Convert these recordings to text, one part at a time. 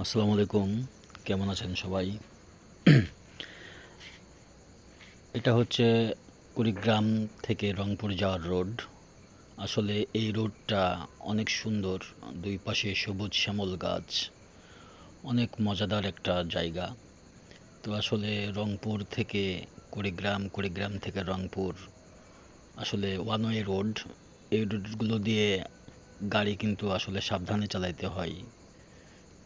আসসালামু আলাইকুম। কেমন আছেন সবাই? এটা হচ্ছে কুড়িগ্রাম থেকে রংপুর যাওয়ার রোড। আসলে এই রোডটা অনেক সুন্দর। দুই পাশে সবুজ শ্যামল গাছ। অনেক মজাদার একটা জায়গা। তো আসলে রংপুর থেকে কুড়িগ্রাম, কুড়িগ্রাম থেকে রংপুর আসলে ওয়ান ওয়ে রোড। এই রোডগুলো দিয়ে গাড়ি কিন্তু আসলে সাবধানে চালাইতে হয়।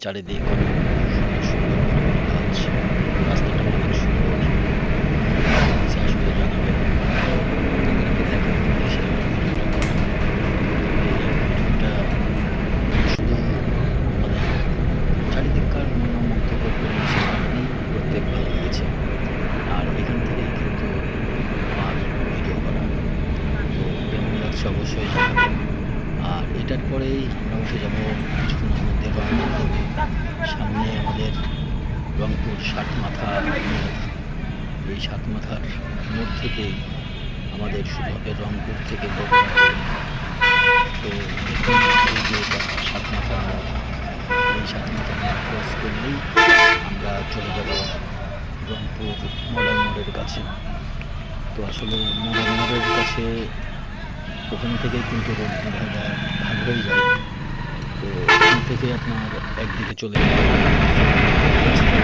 চারিদিক অনেক সুন্দর সুন্দর গাছ। রাস্তাটা অনেক সুন্দর। আচ্ছা, আসলে জানাবেন আপনাদেরকে দেখাবো এসে ভিডিওটা করা। এই ভিডিওটা শুধু মানে চারিদিককার মনোমুগ্ধকর পরিবেশের কারণেই করতে ভালো লেগেছে। আর এখান থেকেই কিন্তু আমার ভিডিও করা। তো কেমন লাগছে অবশ্যই জানাবেন। আর এটার পরেই আমরা উঠে যাব কিছুক্ষণের মধ্যে রংপুর দিকে। সামনে আমাদের রংপুর সাতমাথা মোড়। এই সাতমাথার মোড় থেকেই আমাদের শুরু হবে রংপুর থেকে বগুড়া রোড। তো দেখুন এই যে এটা সাতমাথার মোড়। এই সাতমাথার মোড় ক্রস করলেই আমরা চলে যাব রংপুর মডার্ন মোড়ের কাছে। তো আসলে মডার্ন মোড়ের কাছে ওখান থেকেই কিন্তু রোড ভাগ হয়ে যায়। তো ওখান থেকে আপনার একদিকে চলে যাওয়ার রাস্তা